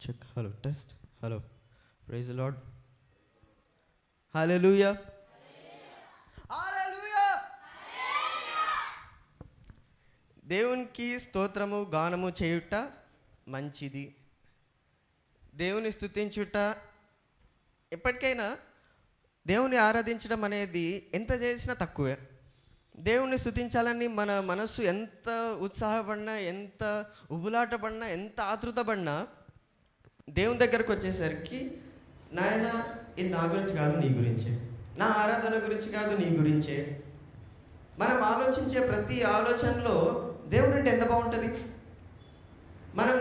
Check. Hello, test. Hello, praise the Lord. Hallelujah. Hallelujah. దేవునికి స్తోత్రము గానము చేయుట మంచిది. దేవుని స్తుతించుట, ఎప్పటికైనా దేవుని ఆరాధించడం అనేది ఎంత చేసినా తక్కువే. దేవుణ్ణి స్తుతించాలని మన మనస్సు ఎంత ఉత్సాహపడినా, ఎంత ఉబులాటపడినా, ఎంత ఆతృతపడినా, దేవుని దగ్గరకు వచ్చేసరికి నాయన ఇది నా గురించి కాదు, నీ గురించే, నా ఆరాధన గురించి కాదు, నీ గురించే. మనం ఆలోచించే ప్రతి ఆలోచనలో దేవుడు అంటే ఎంత బాగుంటుంది. మనం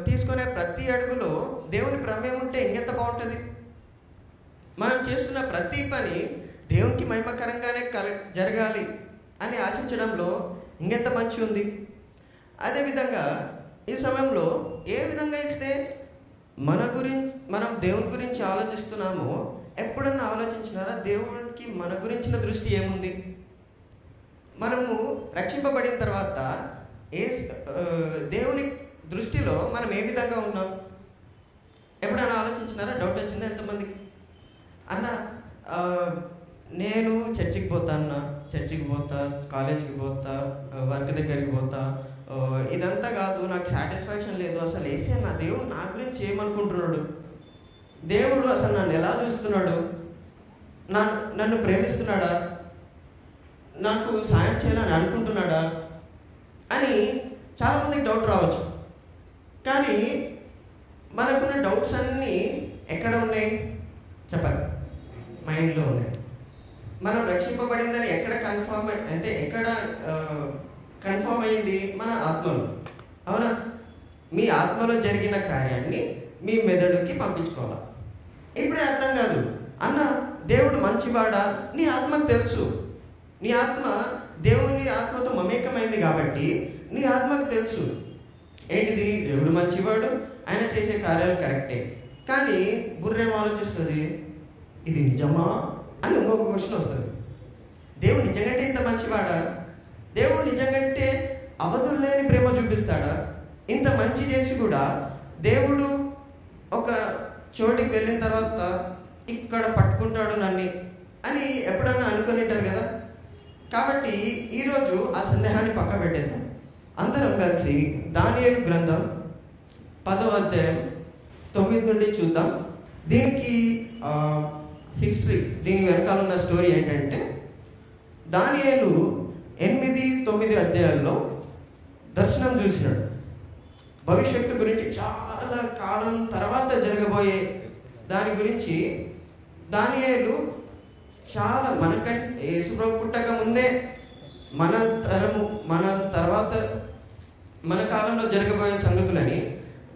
తీసుకునే ప్రతి అడుగులో దేవుని ప్రమేయం ఉంటే ఇంకెంత బాగుంటుంది. మనం చేస్తున్న ప్రతి పని దేవునికి మహిమకరంగానే జరగాలి అని ఆశించడంలో ఇంకెంత మంచి ఉంది. అదేవిధంగా ఈ సమయంలో ఏ విధంగా అయితే మనం దేవుని గురించి ఆలోచిస్తున్నామో, ఎప్పుడన్నా ఆలోచించినారా దేవునికి మన గురించిన దృష్టి ఏముంది? మనము రక్షింపబడిన తర్వాత దేవుని దృష్టిలో మనం ఏ విధంగా ఉన్నాం ఎప్పుడైనా ఆలోచించినారా? డౌట్ వచ్చిందా ఎంతమందికి? అన్న నేను చర్చికి పోతా, కాలేజీకి పోతా, వర్క్ దగ్గరికి పోతా, ఇదంతా కాదు, నాకు సాటిస్ఫాక్షన్ లేదు. అసలు ఏసీ నా దేవుడు నా గురించి ఏమనుకుంటున్నాడు, దేవుడు అసలు నన్ను ఎలా చూస్తున్నాడు, నన్ను ప్రేమిస్తున్నాడా, నాకు సాయం చేయాలని అనుకుంటున్నాడా అని చాలామందికి డౌట్ రావచ్చు. కానీ మనకున్న డౌట్స్ అన్నీ ఎక్కడ ఉన్నాయి చెప్పాలి? మైండ్లో ఉన్నాయి. మనం రక్షింపబడిందని ఎక్కడ కన్ఫర్మ్ అయింది? మన ఆత్మలో. అవునా? మీ ఆత్మలో జరిగిన కార్యాన్ని మీ మెదడుకి పంపించుకోవాలి. ఇప్పుడే అర్థం కాదు అన్న దేవుడు మంచివాడా, నీ ఆత్మకు తెలుసు. నీ ఆత్మ దేవుని ఆత్మతో మమేకమైంది కాబట్టి నీ ఆత్మకు తెలుసు ఏంటిది, దేవుడు మంచివాడు, ఆయన చేసే కార్యాలు కరెక్టే. కానీ బుర్రేం ఆలోచిస్తుంది, ఇది నిజమా అని ఇంకొక క్వశ్చన్ వస్తుంది. దేవుడు నిజంగానే ఇంత మంచివాడా? దేవుడు నిజంగానే అవధులు లేని ప్రేమ చూపిస్తాడా? ఇంత మంచి చేసి కూడా దేవుడు ఒక చోటికి వెళ్ళిన తర్వాత ఇక్కడ పట్టుకుంటాడు నన్ను అని ఎప్పుడన్నా అనుకునింటారు కదా. కాబట్టి ఈరోజు ఆ సందేహాన్ని పక్క పెట్టేద్దాం. అందరం కలిసి దానియేలు గ్రంథం 10వ అధ్యాయం 9 నుండి చూద్దాం. దీనికి హిస్టరీ, దీని వెనకాల ఉన్న స్టోరీ ఏంటంటే, దానియేలు 8-9 అధ్యాయాల్లో దర్శనం చూసినాడు. భవిష్యత్తు గురించి, చాలా కాలం తర్వాత జరగబోయే దాని గురించి దానియేలు చాలా మనకంటే యేసుప్రభు పుట్టక ముందే మన తర్వాత మన కాలంలో జరగబోయే సంగతులని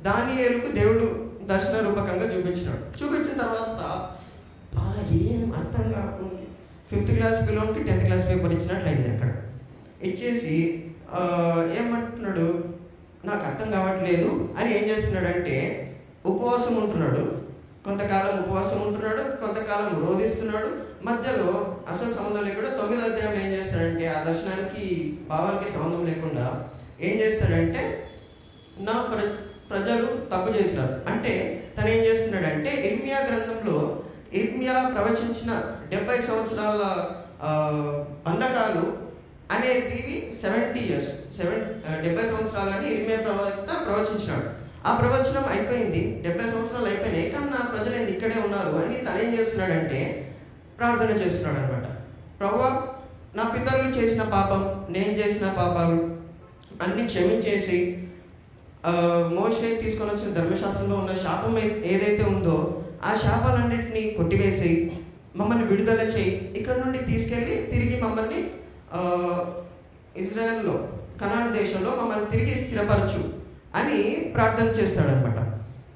దానియేలుకు దేవుడు దర్శన రూపకంగా చూపించిన తర్వాత ఏం అర్థం కాకుండా 5th క్లాస్ పిల్లోనికి 10th క్లాస్ పేపర్ ఇచ్చినట్లయింది. అక్కడ ఇచ్చేసి ఏమంటున్నాడు, నాకు అర్థం కావట్లేదు అని ఏం చేస్తున్నాడంటే ఉపవాసం ఉంటున్నాడు. కొంతకాలం ఉపవాసం ఉంటున్నాడు, కొంతకాలం రోధిస్తున్నాడు. మధ్యలో అసలు సంబంధం లేకుండా 9వ అధ్యాయంలో ఏం చేస్తాడంటే, ఆ దర్శనానికి భావానికి సంబంధం లేకుండా ఏం చేస్తాడంటే, నా ప్రజలు తప్పు చేసినారు అంటే తను ఏం చేస్తున్నాడంటే, ఇర్మియా గ్రంథంలో ఇర్మియా ప్రవచించిన 70 సంవత్సరాల బంధకాలు అనేది 70 years 70 సంవత్సరాలని ఇర్మియా ప్రవక్త ప్రవచించినాడు. ఆ ప్రవచనం అయిపోయింది, 70 సంవత్సరాలు అయిపోయినాయి, కానీ నా ప్రజలు ఇక్కడే ఉన్నారు అని తను ఏం చేస్తున్నాడంటే ప్రార్థన చేస్తున్నాడు అనమాట. ప్రభువా, నా పితరులు చేసిన పాపం, నేను చేసిన పాపాలు అన్నీ క్షమించేసి, మోషే తీసుకొని వచ్చిన ధర్మశాస్త్రంలో ఉన్న శాపం ఏదైతే ఉందో ఆ శాపాలన్నింటినీ కొట్టివేసి మమ్మల్ని విడుదల చేయి, ఇక్కడ నుండి తీసుకెళ్ళి తిరిగి మమ్మల్ని ఇజ్రాయెల్లో కనాన్ దేశంలో మమ్మల్ని తిరిగి స్థిరపరచు అని ప్రార్థన చేస్తాడనమాట.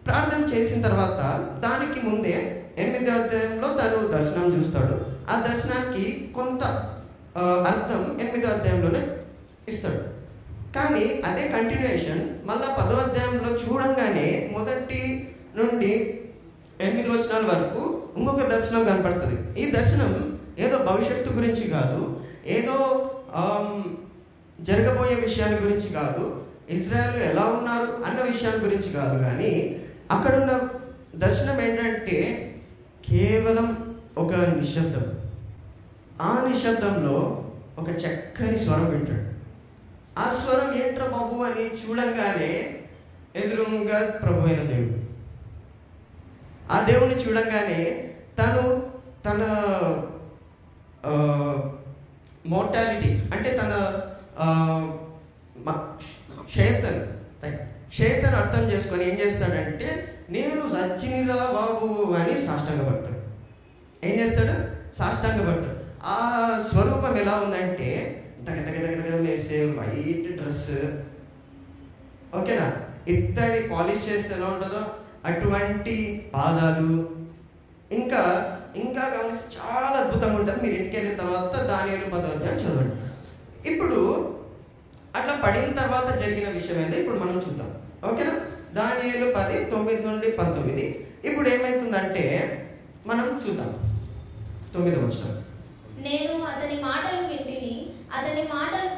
ప్రార్థన చేసిన తర్వాత దానికి ముందే 8వ అధ్యాయంలో తను దర్శనం చూస్తాడు. ఆ దర్శనానికి కొంత అర్థం 8వ అధ్యాయంలోనే ఇస్తాడు. కానీ అదే కంటిన్యూషన్ మళ్ళీ 10వ అధ్యాయంలో చూడంగానే మొదటి నుండి 8 వచనాల వరకు ఇంకొక దర్శనం కనపడుతుంది. ఈ దర్శనం ఏదో భవిష్యత్తు గురించి కాదు, ఏదో జరగబోయే విషయాల గురించి కాదు. ఇజ్రాయెల్ ఎలా ఉన్నారు అన్న విషయాల గురించి కాదు, కానీ అక్కడున్న దర్శనం ఏంటంటే కేవలం ఒక నిశ్శబ్దం. ఆ నిశ్శబ్దంలో ఒక చక్కని స్వరం వింటాడు. ఆ స్వరం ఏంట్రా బాబు అని చూడంగానే ఎదురుగా ప్రభు అయిన దేవుడు. ఆ దేవుడిని చూడంగానే తన మోర్టాలిటీ అంటే తన శైతన్ అర్థం చేసుకొని ఏం చేస్తాడంటే, నేను సచ్చినిరా బాబు అని సాష్టాంగ పడతాడు. ఏం చేస్తాడు? సాష్టాంగ పడతాడు. ఆ స్వరూపం ఎలా ఉందంటే దగ్గర వేసే వైట్ డ్రెస్, ఓకేనా, ఇత్తడి పాలిష్ చేస్తే ఎలా ఉంటుందో అటువంటి పాదాలు, ఇంకా గమనిస్తే చాలా అద్భుతంగా ఉంటుంది. మీరు ఇంటికి వెళ్ళిన తర్వాత దానియేలు 10వ అధ్యాయం చదవండి. ఇప్పుడు అట్లా పడిన తర్వాత జరిగిన విషయం ఏందో ఇప్పుడు మనం చూద్దాం, ఓకేనా. దానియేలు 10:9-19. ఇప్పుడు ఏమవుతుందంటే మనం చూద్దాం 9వ వచనం. నేను అతని మాటలు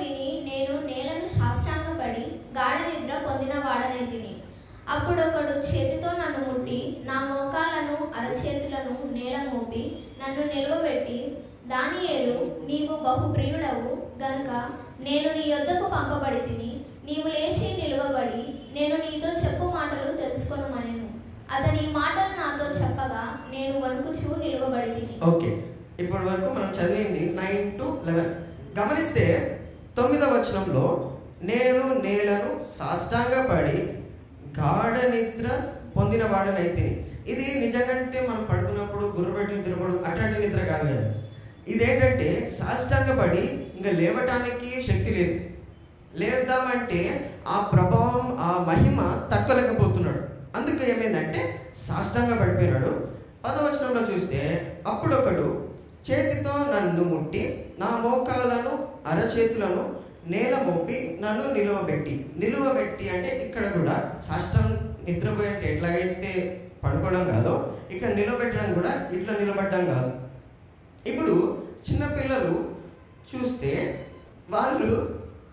విని నేను నేలను సాష్టాంగపడి గాఢ నిద్ర పొందిన వాడనైతిని. అప్పుడొకడు చేతితో నన్ను ముట్టి నా మోకాలను అరచేతులను నేల మోపి నన్ను నిలువబెట్టి, దానియేలు, నీవు బహు ప్రియుడవు గనుక నేను నీ యొద్దకు పంపబడితిని. నీవు లేచి నిలువబడి నేను నీతో చెప్పు మాటలు తెలుసుకొనుమనెను. అతడు ఈ మాటలు నాతో చెప్పగా నేను వణుకుచూ నిలువబడితిని. ఓకే, ఇప్పటి వరకు మనం చదివింది 9-11. గమనిస్తే 9వ వచనంలో నేను నేలను సాష్టాంగపడి గాఢ నిద్ర పొందిన వాడనైతే. ఇది నిజంగాంటే మనం పడుకున్నప్పుడు గుర్రబెట్టి నిద్రపడు అట్లాంటి నిద్ర కాదు కదా. ఇదేంటంటే సాష్టాంగపడి ఇంకా లేవటానికి శక్తి లేదు, లేద్దామంటే ఆ ప్రభావం ఆ మహిమ తట్టుకోలేకపోతున్నాడు. అందుకు ఏమైందంటే సాష్టాంగ పడిపోయినాడు. 10వ వచనంలో చూస్తే అప్పుడొకడు చేతితో నన్ను ముట్టి నా మోకాలను అరచేతులను నేల మోపి నన్ను నిలువబెట్టి అంటే ఇక్కడ కూడా సాష్టాంగ నిద్రపోయే ఎట్లాగైతే పడుకోవడం కాదో ఇక్కడ నిలబెట్టడం కూడా ఇట్లా నిలబడ్డం కాదు. ఇప్పుడు చిన్నపిల్లలు చూస్తే వాళ్ళు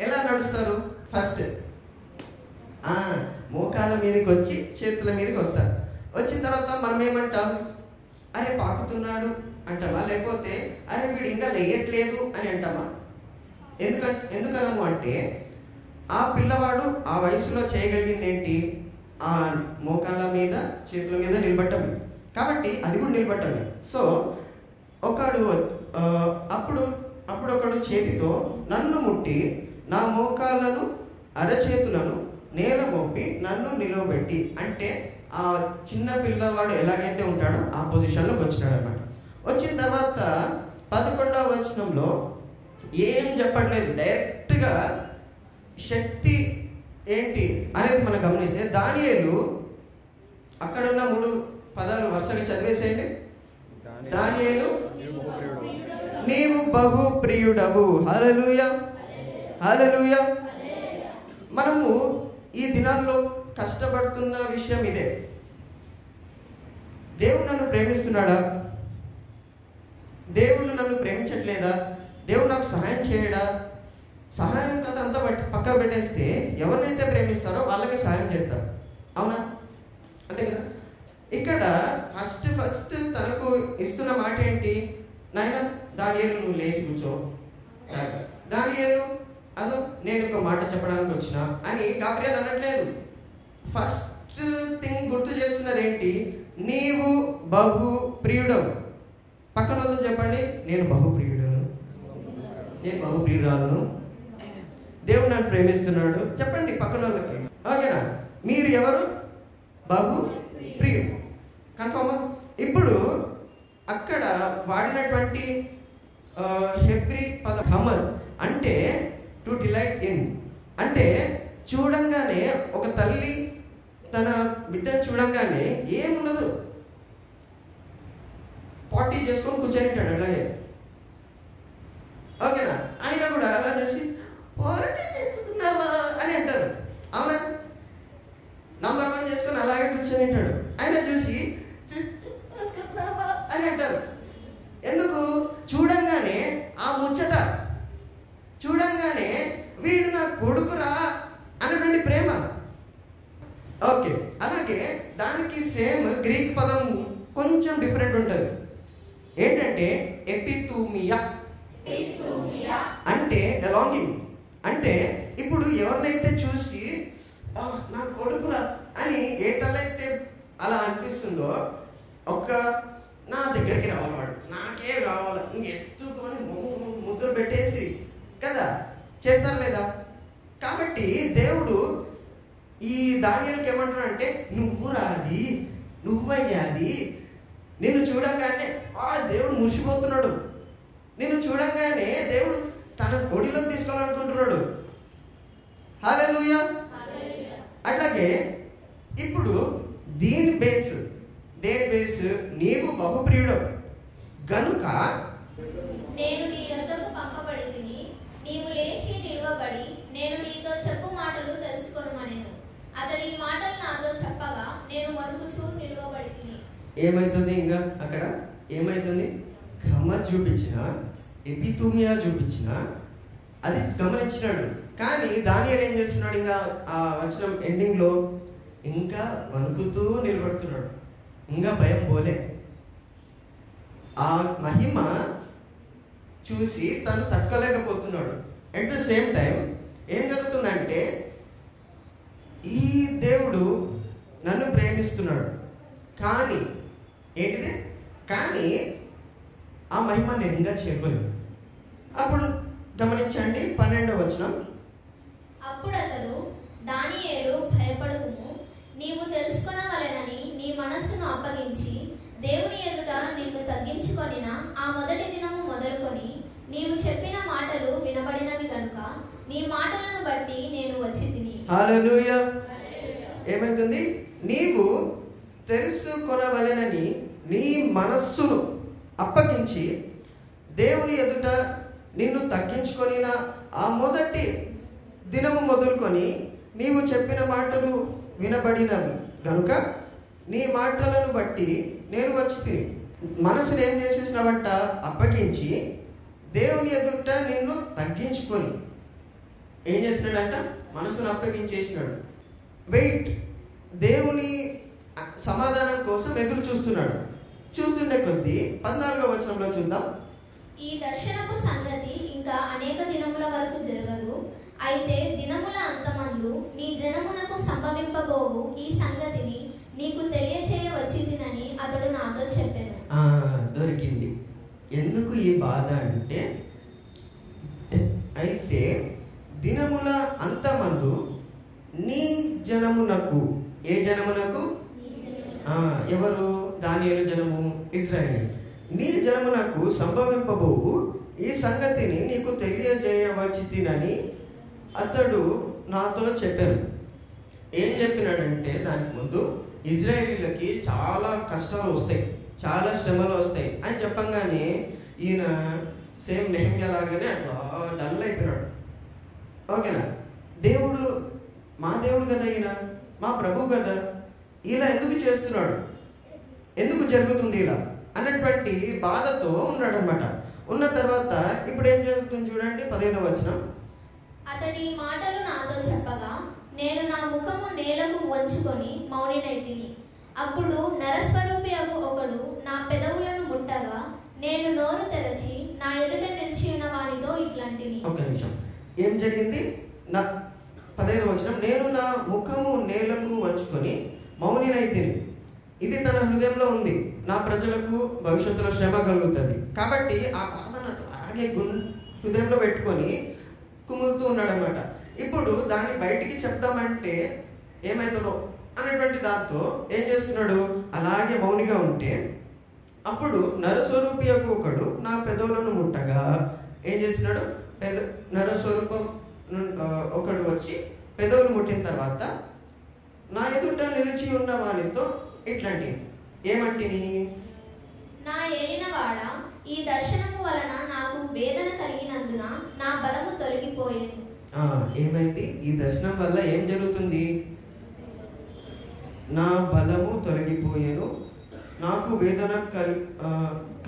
ఎలా నడుస్తారు? ఫస్ట్ మోకాల మీదకి వచ్చి చేతుల మీదకి వస్తారు. వచ్చిన తర్వాత మనం ఏమంటాం? అరే పాకుతున్నాడు అంటామా? లేకపోతే అరే వీడు ఇంకా లేయట్లేదు అని అంటామా? ఎందుకనము అంటే ఆ పిల్లవాడు ఆ వయసులో చేయగలిగింది ఏంటి? ఆ మోకాల మీద చేతుల మీద నిలబట్టమే. కాబట్టి అది కూడా నిలబట్టమే. సో అప్పుడు ఒకడు చేతితో నన్ను ముట్టి నా మోకాలను అరచేతులను నేల మోపి నన్ను నిలవబెట్టి, అంటే ఆ చిన్న పిల్లవాడు ఎలాగైతే ఉంటాడో ఆ పొజిషన్లోకి వచ్చినాడు అనమాట. వచ్చిన తర్వాత 11వ వచనంలో ఏం చెప్పట్లేదు, డైరెక్ట్గా శక్తి ఏంటి అనేది మనం గమనిస్తే దానియేలు అక్కడున్న 3 పదాలు వరుసగా చదివేసేయండి. దానియేలు, నీవు బహు ప్రియుడవు. హల్లెలూయా, హల్లెలూయా. మనము ఈ దినాల్లో కష్టపడుతున్న విషయం ఇదే. దేవుడు నన్ను ప్రేమిస్తున్నాడా? దేవుడు నన్ను ప్రేమించట్లేదా? దేవుడు నాకు సహాయం చేయడా? సహాయం కథ అంతా పక్కన పెట్టేస్తే ఎవరినైతే ప్రేమిస్తారో వాళ్ళకి సహాయం చేస్తారు, అవునా? అంతే కదా. ఇక్కడ ఫస్ట్ తనకు ఇస్తున్న మాట ఏంటి? నాయన దానియేలు నువ్వు లేచి కూర్చో. దానియేలు అదో నేను ఒక మాట చెప్పడానికి వచ్చిన అని గాబ్రియల్ అనట్లేదు. ఫస్ట్ థింగ్ గుర్తు చేస్తున్నది ఏంటి? నీవు బహు ప్రియుడవు. పక్కన వాళ్ళతో చెప్పండి, నేను బహు ప్రియుడను, నేను బహు ప్రియురాలను, దేవుడు నన్ను ప్రేమిస్తున్నాడు. చెప్పండి పక్కన వాళ్ళకి, ఓకేనా? మీరు ఎవరు? బహు ప్రియుడు. కన్ఫర్మా? ఇప్పుడు అక్కడ వాడినటువంటి హెబ్రీ పదం హమర్ అంటే టు డిలైట్ ఇన్, అంటే చూడంగానే ఒక తల్లి తన బిడ్డను చూడంగానే ఏముండదు, పార్టీ చేసుకొని కూర్చొనింటాడు అలాగే, ఓకేనా? ఆయన కూడా అలా చేసి పార్టీ చేసుకున్నావా అని అంటారు, అవునా? నంబర్ 1 చేసుకొని అలాగే కూర్చొనింటాడు. ఆయన చూసి అని అంటారు. ఎందుకు? చూడంగానే ఆ ముచ్చట, చూడంగానే వీడు నా కొడుకురా అన్నటువంటి ప్రేమ అలాగే దానికి సేమ్ గ్రీక్ పదం కొంచెం డిఫరెంట్ ఉంటుంది. ఏంటంటే ఎపితూమియా అంటే అలాంగింగ్. అంటే ఇప్పుడు ఎవరినైతే చూసి నా కొడుకురా అని ఏ తల్లైతే అలా అనిపిస్తుందో, ఒక్క నా దగ్గరికి రావాలి, వాడు నాకే కావాలి ఎత్తుకొని ముద్ర పెట్టేసి కదా చేస్తారు లేదా. కాబట్టి దేవుడు ఈ దానియేలుకి ఏమంటున్నాడంటే, నువ్వు రాది, నువ్వయ్యాది. నిన్ను చూడంగానే దేవుడు మురిసిపోతున్నాడు. నిన్ను చూడంగానే దేవుడు తన ఒడిలోకి తీసుకోవాలనుకుంటున్నాడు. హల్లెలూయా. అట్లాగే ఇప్పుడు దేని బేస్ నీవు బహుప్రియుడు గనుక నేను నీ యొద్దకు పంపబడి తిని, నీవు లేచి నిలువబడి నేను నీతో చెప్పు మాటలు తెలుసుకొనుమనెను. అతడు ఈ మాటలు నాతో చెప్పగా నేను వణుకుచూ నిలువబడి తిని. ఏమైతుంది? ఇంకా అక్కడ ఏమైతుంది? గమ్మత్ చూపించిన, ఎపితూమియా చూపించిన, అది గమనించినాడు. కానీ దానియేలు ఏం చేస్తున్నాడు? ఇంకా ఆ వచనం ఎండింగ్లో ఇంకా వణుకుతూ నిలబడుతున్నాడు. ఇంకా భయం పోలే. ఆ మహిమ చూసి తను తట్టుకోలేకపోతున్నాడు. అట్ ద సేమ్ టైం ఏం జరుగుతుందంటే, ఈ దేవుడు నన్ను ప్రేమిస్తున్నాడు, కానీ ఏంటిది? కానీ ఆ మహిమ నేను ఇంకా చేరుకోలేదు. అప్పుడు గమనించండి 12వ వచనం. అప్పుడు అతడు, దానియేలు భయపడకుము, నీవు తెలుసుకొనవలెనని నీ మనస్సును అప్పగించి దేవుని ఎదుట నిన్ను తగ్గించుకొనిన ఆ మొదటి దినము మొదలుకొని నీవు చెప్పిన మాటలు వినబడినవి గనుక నీ మాటలను బట్టి నేను వచ్చి తిని. హల్లెలూయా. ఏమైతుంది? నీవు తెలుసుకొనవలెనని నీ మనస్సును అప్పగించి దేవుని ఎదుట నిన్ను తగ్గించుకొనిన ఆ మొదటి దినము మొదలుకొని నీవు చెప్పిన మాటలు వినబడినవి గనుక నీ మాటలను బట్టి నేను వచ్చి తిని. మనసును ఏం చేసేసినావంట? అప్పగించి దేవుని ఎదుట నిన్ను తగ్గించుకొని ఏం చేసినాడంట? మనసును అప్పగించేసినాడు. వెయిట్, దేవుని సమాధానం కోసం ఎదురు చూస్తున్నాడు. చూస్తుండే కొద్దీ 14వ వచనంలో చూద్దాం. ఈ దర్శనపు సంగతి ఇంకా అనేక దినముల వరకు జరగదు. అయితే దినముల అంతమందు నీ జనమునకు సంభవింపబోవు ఈ సంగతిని నీకు తెలియచేయవచ్చితినని అతడు నాతో చెప్పాను. దొరికింది. ఎందుకు ఈ బాధ అంటే, అయితే దినముల అంతమందు నీ జనమునకు, ఏ జనమునకు? ఎవరు? దానియేలు జనము, ఇశ్రాయేలు. నీ జనమునకు సంభవింపబోవు ఈ సంగతిని నీకు తెలియజేయవచ్చితినని అతడు నాతో చెప్పాను. ఏం చెప్పినాడంటే, దానికి ముందు ఇజ్రాయేలీలకి చాలా కష్టాలు వస్తాయి, చాలా శ్రమలు వస్తాయి అని చెప్పంగానే ఈయన సేమ్ నెహెమ్యా లాగానే అట్లా డల్ అయిపోయినాడు. ఓకేనా? దేవుడు మా దేవుడు కదా, ఈయన మా ప్రభు కదా, ఇలా ఎందుకు చేస్తున్నాడు, ఎందుకు జరుగుతుంది ఇలా అన్నటువంటి బాధతో ఉన్నాడు అనమాట. ఉన్న తర్వాత ఇప్పుడు ఏం జరుగుతుంది చూడండి 15వ వచనం. అతడి మాటలు నాతో చెప్పగా నేను నా ముఖము నేలకు వంచుకొని మౌనినైతిని. అప్పుడు నరస్వరూపి అగు ఒకడు నా పెదవులను ముట్టగా నేను నోరు తెరచి నా ఎదుట నిలిచి ఉన్న వానితో ఇట్లాంటిని. ఒక నిమిషం, ఏం జరిగింది? నా 15వ వచనం, నేను నా ముఖము నేలకు వంచుకొని మౌనినైతిని. ఇది తన హృదయంలో ఉంది, నా ప్రజలకు భవిష్యత్తులో శ్రమ కలుగుతుంది కాబట్టి ఆ బాధను ఆగే హృదయంలో పెట్టుకొని కుములుతూ ఉన్నాడు అనమాట. ఇప్పుడు దాన్ని బయటికి చెప్దామంటే ఏమవుతుందో అనేటువంటి దాంతో ఏం చేస్తున్నాడు? అలాగే మౌనిగా ఉంటే అప్పుడు నరస్వరూపి ఒకడు నా పెదవులను ముట్టగా ఏం చేసినాడు? నరస్వరూపం ఒకడు వచ్చి పెదవులు ముట్టిన తర్వాత నా ఎదుట నిలిచి ఉన్న వానితో ఇట్లాంటి ఏమంటిని? నా ఏలినవాడ, ఈ దర్శనము వలన నాకు వేదన కలిగినందున నా బలము తొలగిపోయేను. ఏమైంది? ఈ దర్శనం వల్ల ఏం జరుగుతుంది? నా బలము తొలగిపోయేను, నాకు వేదన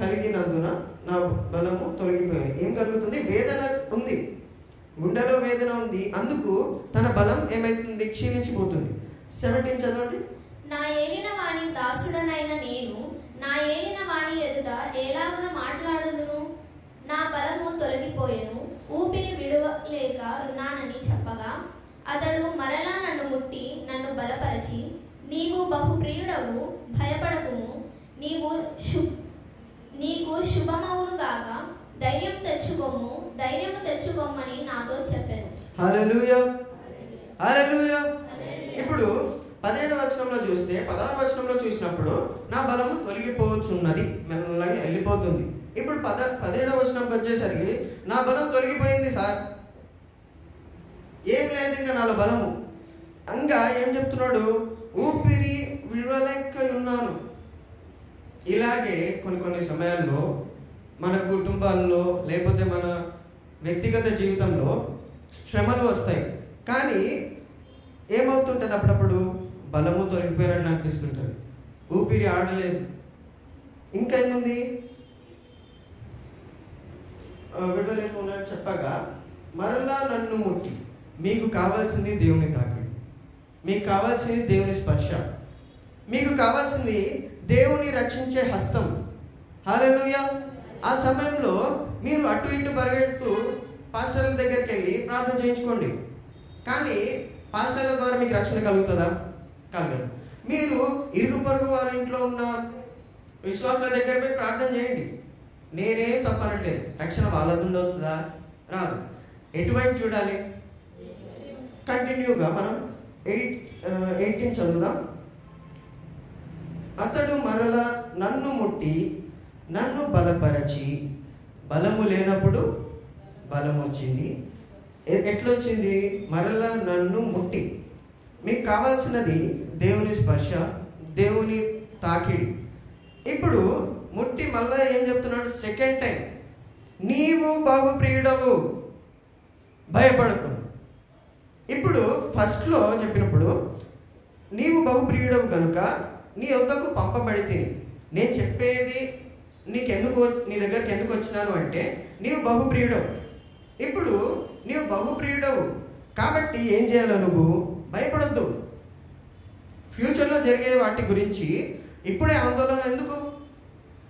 కలిగినందున నా బలము తొలగిపోయాను. ఏం కలుగుతుంది? వేదన ఉంది, గుండెలో వేదన ఉంది, అందుకు తన బలం ఏమైతుంది? క్షీణించిపోతుంది. 17 చదవండి. నా ఏలిన వాని దాసుడనైన నేను నా ఏలిన వాని ఎదుట ఎలాగున మాట్లాడుదును? నా బలము తొలగిపోయెను, ఊపిరి విడువలేక ఉన్నానని చెప్పగా అతడు మరలా నన్ను ముట్టి నన్ను బలపరచి, నీవు బహుప్రియుడవు, భయపడకుము, నీకు శుభమవునుగాక, ధైర్యము తెచ్చుకోమని నాతో చెప్పాను. హల్లెలూయా, హల్లెలూయా. ఇప్పుడు 17వ వచనంలో చూస్తే 16వ వచనంలో చూసినప్పుడు నా బలము తొలగిపోవచ్చున్నది, మెల్లగా వెళ్ళిపోతుంది. ఇప్పుడు 17వ వచనంకి వచ్చేసరికి నా బలం తొలగిపోయింది సార్, ఏం లేదు ఇంకా నాలో బలము. ఇంకా ఏం చెప్తున్నాడు? ఊపిరి విడవలేక ఉన్నాను. ఇలాగే కొన్ని సమయాల్లో మన కుటుంబాల్లో లేకపోతే మన వ్యక్తిగత జీవితంలో శ్రమలు వస్తాయి. కానీ ఏమవుతుంటుంది? అప్పుడప్పుడు బలము తొలగిపోయినట్లు అనిపిస్తుంటుంది, ఊపిరి ఆడలేదు. ఇంకా ఏముంది? విడవలేకుండా చెప్పగా మరలా నన్ను ముట్టి, మీకు కావాల్సింది దేవుని తాకిడి, మీకు కావాల్సింది దేవుని స్పర్శ, మీకు కావాల్సింది దేవుని రక్షించే హస్తం. హల్లెలూయా. ఆ సమయంలో మీరు అటు ఇటు పరిగెడుతూ పాస్టర్ల దగ్గరికి వెళ్ళి ప్రార్థన చేయించుకోండి. కానీ పాస్టర్ల ద్వారా మీకు రక్షణ కలుగుతుందా? కలగదు. మీరు ఇరుగు పొరుగు వారి ఇంట్లో ఉన్న విశ్వాసుల దగ్గర పోయి ప్రార్థన చేయండి. నేనేం తప్పనట్లేదు, రక్షణ వాళ్ళ నుండి వస్తుందా? రాదు. ఎటువైపు చూడాలి? కంటిన్యూగా మనం 18 చదువుదాం. అతడు మరలా నన్ను ముట్టి నన్ను బలపరచి, బలము లేనప్పుడు బలం వచ్చింది. ఎట్లొచ్చింది? మరలా నన్ను ముట్టి. మీకు కావాల్సినది దేవుని స్పర్శ, దేవుని తాకిడి. ఇప్పుడు ముట్టి మళ్ళా ఏం చెప్తున్నాడు? సెకండ్ టైం, నీవు బహుప్రియుడవు, భయపడకు. ఇప్పుడు ఫస్ట్లో చెప్పినప్పుడు నీవు బహుప్రియుడవు కనుక నీ వద్దకు పంపబడితే, నేను చెప్పేది నీ దగ్గరికి ఎందుకు వచ్చినాను అంటే నీవు బహుప్రియుడవు. ఇప్పుడు నీవు బహుప్రియుడవు కాబట్టి ఏం చేయాలి? నువ్వు భయపడద్దు. ఫ్యూచర్లో జరిగే వాటి గురించి ఇప్పుడే ఆందోళన ఎందుకు?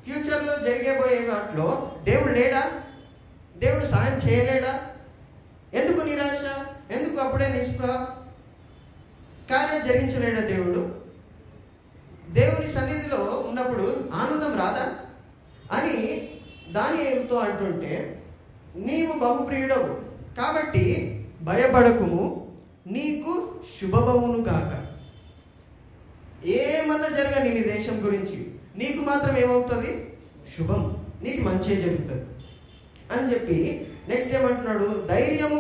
ఫ్యూచర్లో జరిగేబోయే వాటిలో దేవుడు లేడా? దేవుడు సహాయం చేయలేడా? ఎందుకు నిరాశ? ఎందుకు అప్పుడే నిస్పృహ? కార్యం జరిగించలేడా దేవుడు? దేవుని సన్నిధిలో ఉన్నప్పుడు ఆనందం రాదా అని దానియేలుతో అంటుంటే, నీవు బహుప్రియుడవు కాబట్టి భయపడకుము, నీకు శుభమవును గాక. ఏమన్నా జరగని నీ దేశం గురించి నీకు మాత్రం ఏమవుతుంది? శుభం, నీకు మంచి జరుగుతుంది అని చెప్పి నెక్స్ట్ ఏమంటున్నాడు? ధైర్యము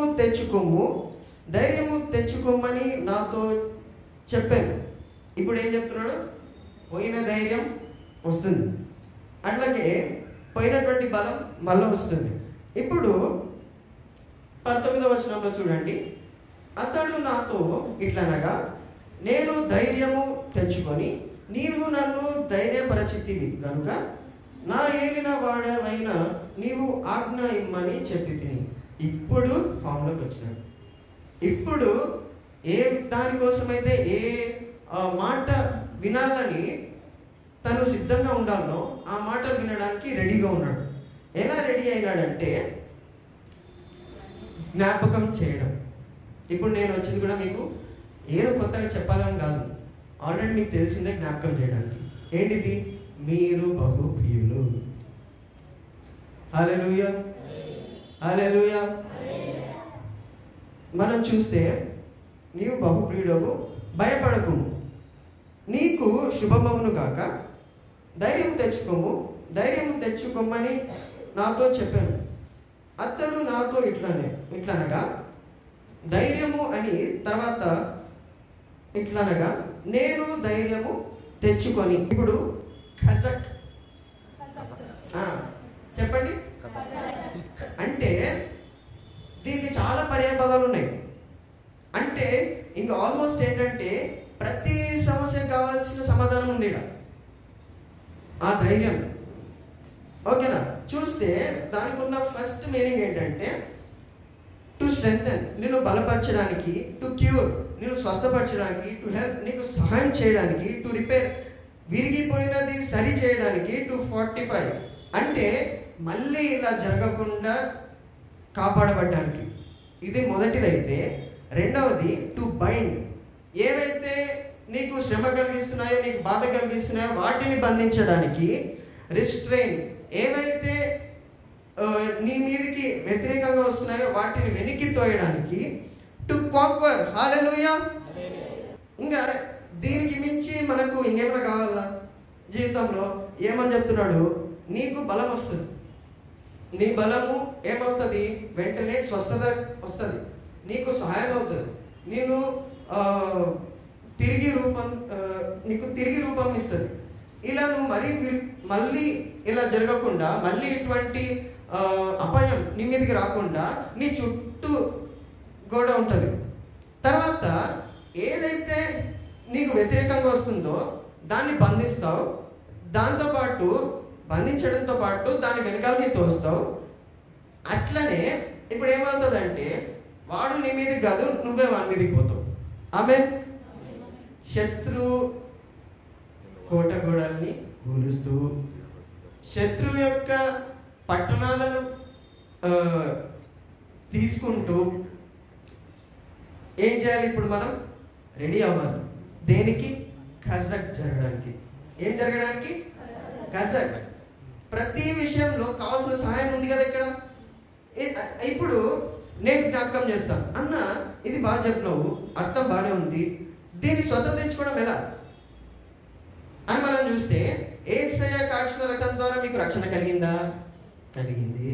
తెచ్చుకోమని నాతో చెప్పాను. ఇప్పుడు ఏం చెప్తున్నాడు? పోయిన ధైర్యం వస్తుంది, అట్లాగే పోయినటువంటి బలం మళ్ళీ వస్తుంది. ఇప్పుడు 19వ వచనంలో చూడండి. అతడు నాతో ఇట్లనగా, నేను ధైర్యము తెచ్చుకొని నీవు నన్ను ధైర్యపరచితివి కనుక నా ఏలిన వాడవైన నీవు ఆజ్ఞ ఇమ్మని చెప్పి తిని. ఇప్పుడు ఫామ్లోకి వచ్చినాడు. ఇప్పుడు ఏ దానికోసమైతే ఏ మాట వినాలని తను సిద్ధంగా ఉండాలో ఆ మాటలు వినడానికి రెడీగా ఉన్నాడు. ఎలా రెడీ అయినాడంటే జ్ఞాపకం చేయడం. ఇప్పుడు నేను వచ్చింది కూడా మీకు ఏదో కొత్తగా చెప్పాలని కాదు, ఆల్రెడీ మీకు తెలిసిందే జ్ఞాపకం చేయడానికి. ఏంటిది? మీరు బహుప్రియులు. హల్లెలూయా, హల్లెలూయా. మనం చూస్తే నీవు బహుప్రియుడవు, భయపడకుము, నీకు శుభమవును గాక, ధైర్యం తెచ్చుకోమని నాతో చెప్పాను. అతడు నాతో ఇట్లనగా ధైర్యము అని తర్వాత ఇట్లనగా నేను ధైర్యము తెచ్చుకొని. ఇప్పుడు ఖసక్ చెప్పండి. అంటే దీనికి చాలా పర్యాయ పదాలు ఉన్నాయి. అంటే ఇంకా ఆల్మోస్ట్ ఏంటంటే ప్రతి సమస్యకు కావాల్సిన సమాధానం ఉంది ఇక్కడ. ఆ ధైర్యం ఓకేనా? చూస్తే దానికి ఉన్న ఫస్ట్ మీనింగ్ ఏంటంటే టు స్ట్రెంగ్థెన్, నిన్ను బలపరచడానికి, టు క్యూర్, నేను స్వస్థపరచడానికి, టు హెల్ప్, నీకు సహాయం చేయడానికి, టు రిపేర్, విరిగిపోయినది సరి చేయడానికి, టు ఫార్టిఫై అంటే మళ్ళీ ఇలా జరగకుండా కాపాడబడ్డానికి. ఇది మొదటిదైతే. రెండవది టు బైండ్, ఏవైతే నీకు శ్రమ కలిగిస్తున్నాయో, నీకు బాధ కలిగిస్తున్నాయో వాటిని బంధించడానికి. రిస్ట్రెయిన్, ఏవైతే నీ మీదకి వ్యతిరేకంగా వస్తున్నాయో వాటిని వెనక్కి తోయడానికి. టు కాంక్వర్, హల్లెలూయా. ఇంకా దీనికి మించి మనకు ఇంకేమైనా కావాలా జీవితంలో? ఏమని చెప్తున్నాడు? నీకు బలం వస్తుంది. నీ బలము ఏమవుతుంది? వెంటనే స్వస్థత వస్తుంది, నీకు సహాయం అవుతుంది, నేను నీకు తిరిగి రూపం ఇస్తుంది. ఇలా నువ్వు మళ్ళీ ఇలా జరగకుండా, మళ్ళీ ఇటువంటి అపాయం నీ మీదకి రాకుండా నీ చుట్టూ గోడ ఉంటుంది. తర్వాత ఏదైతే నీకు వ్యతిరేకంగా వస్తుందో దాన్ని బంధిస్తావు, దాంతోపాటు బంధించడంతో పాటు దాన్ని వెనకాలకి తోస్తావు. అట్లనే ఇప్పుడు ఏమవుతుందంటే వాడు నీ మీదకి కాదు, నువ్వే వాడి మీదకి పోతావు. ఆమేన్. శత్రు కోట గోడల్ని కూలుస్తూ, శత్రువు యొక్క పట్టణాలను తీసుకుంటూ ఏం చేయాలి? ఇప్పుడు మనం రెడీ అవ్వాలి. దేనికి? కజక్ జరగడానికి. ఏం జరగడానికి? కజక్. ప్రతి విషయంలో కావాల్సిన సహాయం ఉంది కదా ఇక్కడ. ఇప్పుడు నేను జ్ఞాపకం చేస్తాను, అన్న ఇది బాగా చెప్పినావు, అర్థం బాగానే ఉంది, దీన్ని స్వతంత్రించుకోవడం ఎలా అని మనం చూస్తే, యేసయ్య కాచిన రక్తం ద్వారా మీకు రక్షణ కలిగిందా? కలిగింది.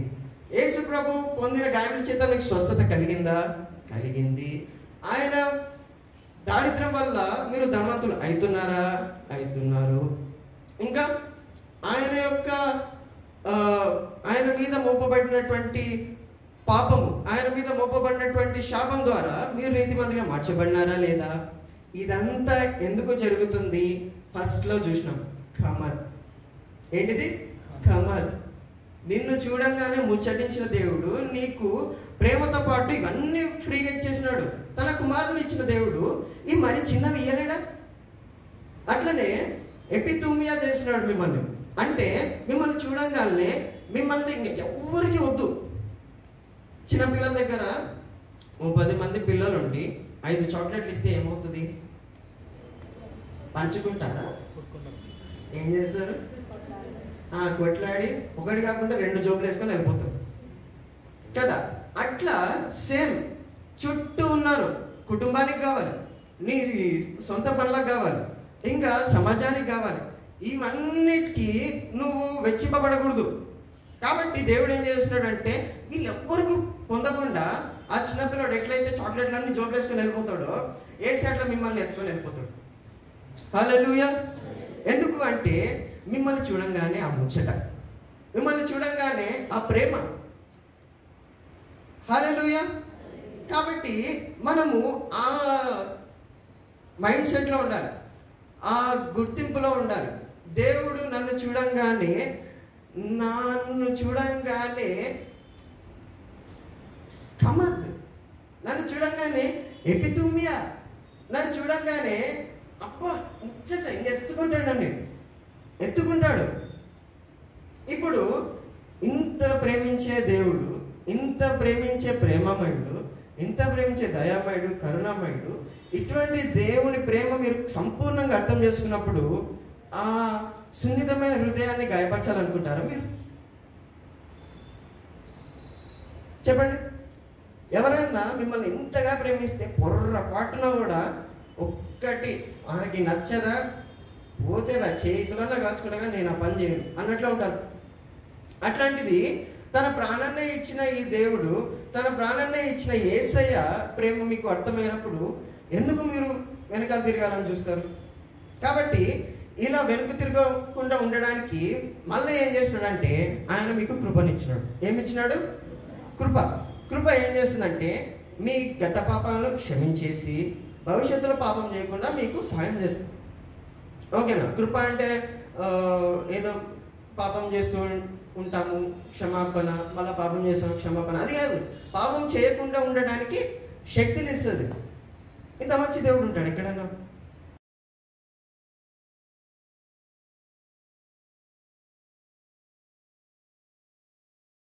యేసు ప్రభు పొందిన గాయముల చేత మీకు స్వస్థత కలిగిందా? కలిగింది. ఆయన దారిద్ర్యం వల్ల మీరు ధనవంతులు అవుతున్నారా? అవుతున్నారు. ఇంకా ఆయన మీద మోపబడినటువంటి పాపము, ఆయన మీద మోపబడినటువంటి శాపం ద్వారా మీరు నీతిమంతులుగా మార్చబడినారా లేదా? ఇదంతా ఎందుకు జరుగుతుంది? ఫస్ట్లో చూసినాం, కమర్. ఏంటిది? కమర్. నిన్ను చూడంగానే ముచ్చటించిన దేవుడు నీకు ప్రేమతో పాటు ఇవన్నీ ఫ్రీగా ఇచ్చేసినాడు. తన కుమారుని ఇచ్చిన దేవుడు ఈ మరి చిన్నవి ఇయ్యలేడా? అట్లనే ఎపితూమియా చేసినాడు మిమ్మల్ని. అంటే మిమ్మల్ని చూడంగానే మిమ్మల్ని ఎవరికి వద్దు. చిన్నపిల్లల దగ్గర 10 మంది పిల్లలు ఉండి 5 చాక్లెట్లు ఇస్తే ఏమవుతుంది? పంచుకుంటారా? ఏం చేస్తారు? కొట్లాడి ఒకటి కాకుండా 2 జోబులు వేసుకొని వెళ్ళిపోతారు కదా. అట్లా సేమ్ చుట్టూ ఉన్నారు. కుటుంబానికి కావాలి, నీ సొంత పనులకు కావాలి, ఇంకా సమాజానికి కావాలి. ఇవన్నిటికీ నువ్వు వెచ్చింపబడకూడదు. కాబట్టి దేవుడు ఏం చేస్తున్నాడంటే వీళ్ళెవ్వరికి పొందకుండా ఆ చిన్నపిల్లడు ఎట్లయితే చాక్లెట్లన్నీ జోబులు వేసుకొని వెళ్ళిపోతాడో, ఏ సైడ్లో మిమ్మల్ని ఎత్తుకొని వెళ్ళిపోతాడు. హల్లెలూయా. ఎందుకు అంటే మిమ్మల్ని చూడంగానే ఆ ముచ్చట, మిమ్మల్ని చూడంగానే ఆ ప్రేమ. హల్లెలూయా. కాబట్టి మనము ఆ మైండ్ సెట్లో ఉండాలి, ఆ గుర్తింపులో ఉండాలి. దేవుడు నన్ను చూడంగానే కమద్, నన్ను చూడంగానే ఎపితూమియా, నన్ను చూడంగానే అబ్బా ముచ్చట ఎత్తుకుంటాడండి, ఎత్తుకుంటాడు. ఇప్పుడు ఇంత ప్రేమించే దేవుడు, ఇంత ప్రేమించే ప్రేమమయుడు, ఇంత ప్రేమించే దయామయుడు, కరుణామయుడు, ఇటువంటి దేవుని ప్రేమ మీరు సంపూర్ణంగా అర్థం చేసుకున్నప్పుడు ఆ సున్నితమైన హృదయాన్ని గాయపరచాలనుకుంటారా మీరు? చెప్పండి. ఎవరైనా మిమ్మల్ని ఇంతగా ప్రేమిస్తే పొర్రపాటున కూడా ఒక్కటి మనకి నచ్చదా పోతే చేతులన్నా కాచుకుంటా నేను ఆ పని చేయను అన్నట్లు ఉంటారు. అట్లాంటిది తన ప్రాణాన్నే ఇచ్చిన ఈ దేవుడు, తన ప్రాణాన్నే ఇచ్చిన యేసయ్య ప్రేమ మీకు అర్థమైనప్పుడు ఎందుకు మీరు వెనకాల తిరగాలని చూస్తారు? కాబట్టి ఇలా వెనుక తిరగకుండా ఉండడానికి మళ్ళీ ఏం చేస్తున్నాడంటే ఆయన మీకు కృపనిచ్చినాడు. ఏమిచ్చినాడు? కృప. కృప ఏం చేస్తుందంటే మీ గత పాపాలను క్షమించేసి భవిష్యత్తులో పాపం చేయకుండా మీకు సహాయం చేస్తుంది. ఓకేనా? కృప అంటే ఏదో పాపం చేస్తూ ఉంటాము క్షమాపణ, మళ్ళీ పాపం చేస్తాము క్షమాపణ, అది కాదు. పాపం చేయకుండా ఉండడానికి శక్తిని ఇస్తుంది. ఇంత మంచి దేవుడు ఉంటాడు ఎక్కడన్నా?